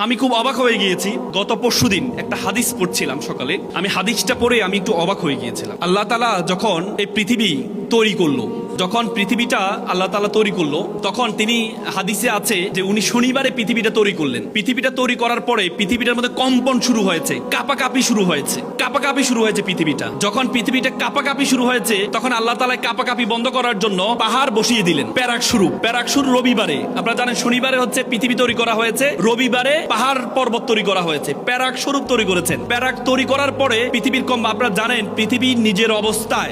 আমি খুব অবাক হয়ে গিয়েছি। গত পরশুদিন একটা হাদিস পড়ছিলাম সকালে, আমি হাদিসটা পড়ে আমি একটু অবাক হয়ে গিয়েছিলাম। আল্লাহ তাআলা যখন এই পৃথিবী তৈরি করলো, যখন পৃথিবীটা আল্লাহ তাআলা তৈরি করলো, তখন তিনি হাদিসে আছে যে উনি শনিবারে পৃথিবীটা তৈরি করলেন। পৃথিবীটা তৈরি করার পরে পৃথিবীটার মধ্যে কম্পন শুরু হয়েছে, কাঁপাকাঁপি শুরু হয়েছে, কাঁপাকাঁপি শুরু হয়েছে পৃথিবীটা। যখন পৃথিবীটা কাঁপাকাঁপি শুরু হয়েছে, তখন আল্লাহ তাআলা কাঁপাকাঁপি বন্ধ করার জন্য পাহাড় বসিয়ে দিলেন। প্যারাক শুরু রবিবারে। আপনারা জানেন শনিবারে হচ্ছে পৃথিবী তৈরি করা হয়েছে, রবিবারে পাহাড় পর্বত তৈরি করা হয়েছে, প্যারাক স্বরূপ তৈরি করেছেন। প্যারাক তৈরি করার পরে পৃথিবীর আপনারা জানেন পৃথিবী নিজের অবস্থায়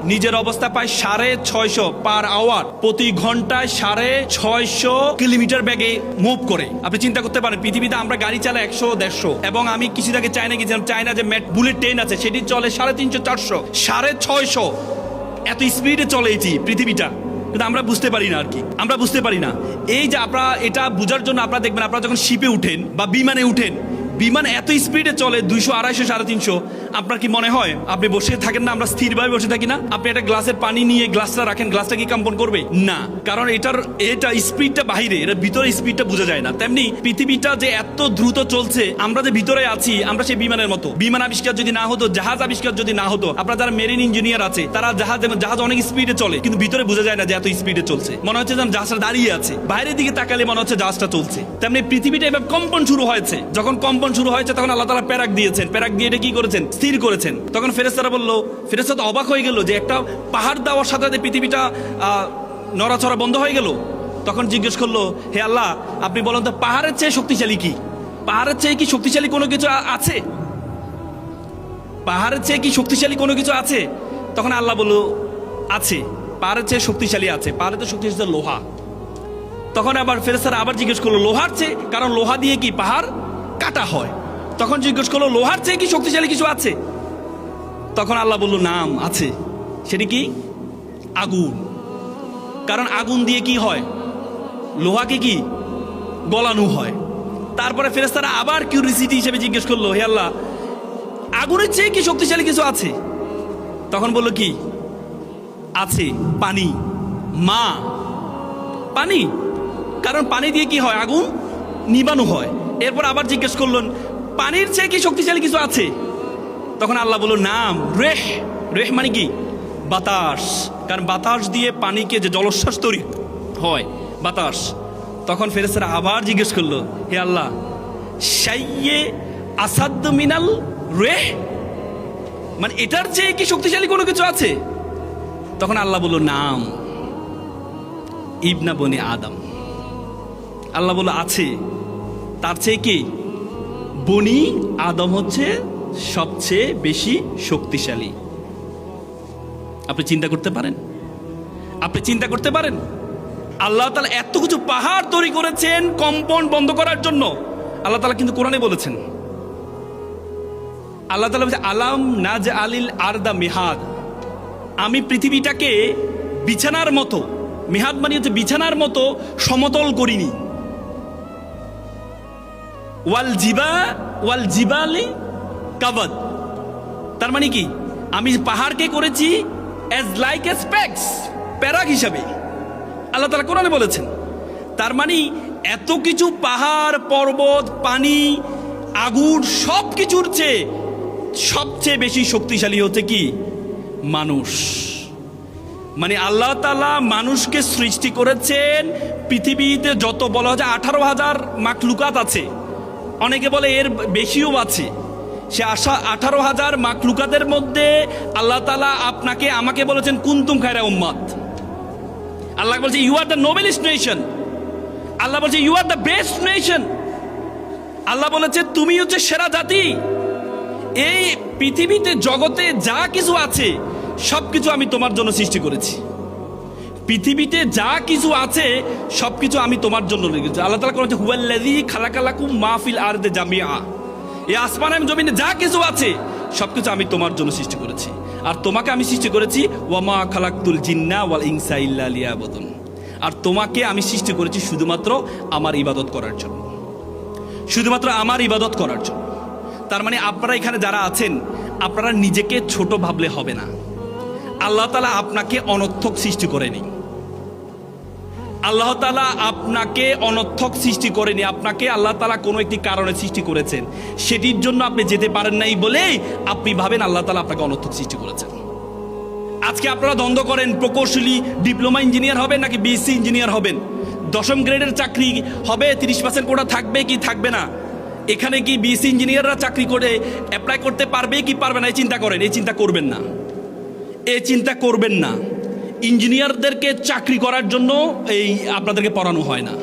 প্রায় 650 পার আওয়ার, প্রতি ঘন্টায় 650 কিলোমিটার বেগে মুভ করে। আপনি চিন্তা করতে পারেন পৃথিবীতে আমরা গাড়ি চালাই 100-150, এবং আমি কিছুদিন আগে চায়না গেছিলাম, চায়না যে বুলেট ট্রেন আছে সেটি চলে 350-400, 650 এত স্পিডে চলে এটি পৃথিবীটা। কিন্তু আমরা বুঝতে পারি না, আর কি আমরা বুঝতে পারি না। এই যে আপনারা এটা বোঝার জন্য আপনারা দেখবেন, আপনারা যখন শিপে উঠেন বা বিমানে উঠেন, বিমান এত স্পিডে চলে 200, 250, 350। আপনার কি মনে হয় আপনি বসে থাকেন না? আমরা স্থিরভাবে বসে থাকি না? আপনি একটা গ্লাসের পানি নিয়ে গ্লাসটা রাখেন, গ্লাসটা কি কম্পন করবে? না, কারণ এটা স্পিডটা বাহিরে, এর ভিতরে স্পিডটা বোঝা যায় না। তেমনি পৃথিবীটা যে এত দ্রুত চলছে, আমরা যে ভিতরে আছি, আমরা সেই বিমানের মতো। বিমান আবিষ্কার যদি না হতো, জাহাজ আবিষ্কার যদি না হতো, আপনারা যারা মেরিন ইঞ্জিনিয়ার আছে তারা জাহাজ অনেক স্পিডে চলে, কিন্তু ভিতরে বোঝা যায় না যে এত স্পিডে চলছে। মনে হচ্ছে যেন জাহাজটা দাঁড়িয়ে আছে, বাইরের দিকে তাকালে মনে হচ্ছে জাহাজটা চলছে। তেমনি পৃথিবীটা এবার কম্পন শুরু হয়েছে। যখন কম্পন শুরু হয়েছে, তখন আল্লাহ তাআলা প্যারাক দিয়েছেন, প্যারাক দিয়ে এটা কি করেছেন? স্থির করেছেন। তখন ফেরেশতারা বলল, ফেরেশতা তো অবাক হয়ে গেল যে একটা পাহাড় দেওয়ার সাথে সাথে পৃথিবীটা নড়াচড়া বন্ধ হয়ে গেল। তখন জিজ্ঞেস করলো, হে আল্লাহ, আপনি বলেন তো পাহাড়ের চেয়ে শক্তিশালী কি? পাহাড়ের চেয়ে কি শক্তিশালী কোনো কিছু আছে? পাহাড়ের চেয়ে কি শক্তিশালী কোনো কিছু আছে? তখন আল্লাহ বলল, আছে, পাহাড়ের চেয়ে শক্তিশালী আছে। পাহাড়ের তো শক্তিশালী লোহা। তখন আবার ফেরেশতারা আবার জিজ্ঞেস করলো, লোহার চেয়ে? কারণ লোহা দিয়ে কি পাহাড় কাটা হয়। তখন জিজ্ঞেস করলো, লোহার চেয়ে কি শক্তিশালী কিছু আছে? তখন আল্লাহ বলল, নাম আছে। সেটি কি? আগুন। কারণ আগুন দিয়ে কি হয়? লোহাকে কি গলানো হয়। তারপরে ফেরেশতারা আবার কিউরিসিটি হিসেবে জিজ্ঞেস করলো, হে আল্লাহ, আগুনের চেয়ে কি শক্তিশালী কিছু আছে? তখন বলল, কি আছে? পানি। মা, পানি। কারণ পানি দিয়ে কি হয়? আগুন নিবানো হয়। এরপর আবার জিজ্ঞেস করলেন, পানির চেয়ে কি শক্তিশালী কিছু আছে? তখন আল্লাহ বলল, নাম রেহ। রেহ মানে কি? বাতাস। কারণ বাতাস দিয়ে পানিকে যে জলোচ্ছ্বাস তৈরি হয়, বাতাস। তখন ফেরেশতারা আবার জিজ্ঞেস করলো, হে আল্লাহ, শাইয়ে আসাদ মিনাল রেহ, মানে এটার চেয়ে কি শক্তিশালী কোনো কিছু আছে? তখন আল্লাহ বলল, নাম ইবনা বনি আদম। আল্লাহ বলল, আছে, তার চেয়ে কি? বনি আদম হচ্ছে সবচেয়ে বেশি শক্তিশালী। আপনি চিন্তা করতে পারেন? আপনি চিন্তা করতে পারেন আল্লাহ তাআলা এত কিছু পাহাড় তৈরি করেছেন কম্পন বন্ধ করার জন্য। আল্লাহ তাআলা কিন্তু কোরআনে বলেছেন, আল্লাহ তাআলা বলেছে, আলাম নাজ আলিল আরদা মিহাদ, আমি পৃথিবীটাকে বিছানার মতো, মিহাদ মানে হচ্ছে বিছানার মতো সমতল করিনি। ওয়াল জিবালি কাবাদ, তার মানে কি? আমি পাহাড়কে করেছি অ্যাজ লাইক এ স্পেক্স, প্যারাক হিসাবে। আল্লাহ তাআলা কোরআনে বলেছেন। তার মানে এত কিছু পাহাড় পর্বত, পানি, আগুন, সব কিছুর চেয়ে সবচেয়ে বেশি শক্তিশালী হচ্ছে কি? মানুষ। মানে আল্লাহ তাআলা মানুষকে সৃষ্টি করেছেন। পৃথিবীতে যত বলা হয় 18,000 মাখলুকাত আছে, অনেকে বলে এর বেশিও আছে। সে 18,000 মাখলুকাতের মধ্যে আল্লাহ তাআলা আপনাকে আমাকে বলেছেন, কুনতুম খায়রা উম্মাত। আল্লাহ বলছে, you are the noblest nation. আল্লাহ বলছে, you are the best nation. আল্লাহ বলেছে, তুমি হচ্ছে সেরা জাতি। এই পৃথিবীতে জগতে যা কিছু আছে সবকিছু আমি তোমার জন্য সৃষ্টি করেছি। পৃথিবীতে যা কিছু আছে সবকিছু আমি তোমার জন্য রেখেছি। আল্লাহ তাআলা বলেছে, হুয়াল্লাযী খালাকালাকুম মা ফিল আরদি জামিআ, এই আসমান এবং জমিনে যা কিছু আছে সবকিছু আমি তোমার জন্য সৃষ্টি করেছি। আর তোমাকে আমি সৃষ্টি করেছি ওয়ামা খালাকতুল জিন্না ওয়াল ইনসা ইল্লা লিয়াবুদুন, আর তোমাকে আমি সৃষ্টি করেছি শুধুমাত্র আমার ইবাদত করার জন্য, শুধুমাত্র আমার ইবাদত করার জন্য। তার মানে আপনারা এখানে যারা আছেন, আপনারা নিজেকে ছোট ভাবলে হবে না। আল্লাহ তাআলা আপনাকে অনর্থক সৃষ্টি করেনি। আল্লাহ তাআলা আপনাকে অনর্থক সৃষ্টি করেনি, আপনাকে আল্লাহ তাআলা কোনো একটি কারণে সৃষ্টি করেছেন, সেটির জন্য আপনি যেতে পারেন নাই বলে আপনি ভাবেন আল্লাহ তাআলা আপনাকে অনর্থক সৃষ্টি করেছেন। আজকে আপনারা দ্বন্দ্ব করেন প্রকৌশলী ডিপ্লোমা ইঞ্জিনিয়ার হবেন নাকি বিএসসি ইঞ্জিনিয়ার হবেন, দশম গ্রেডের চাকরি হবে, 30% কোটা থাকবে কি থাকবে না, এখানে কি বিএসসি ইঞ্জিনিয়াররা চাকরি করে অ্যাপ্লাই করতে পারবে কি পারবে না, এই চিন্তা করেন। এই চিন্তা করবেন না, এই চিন্তা করবেন না। ইঞ্জিনিয়ারদেরকে চাকরি করার জন্য এই আপনাদেরকে পড়ানো হয় না।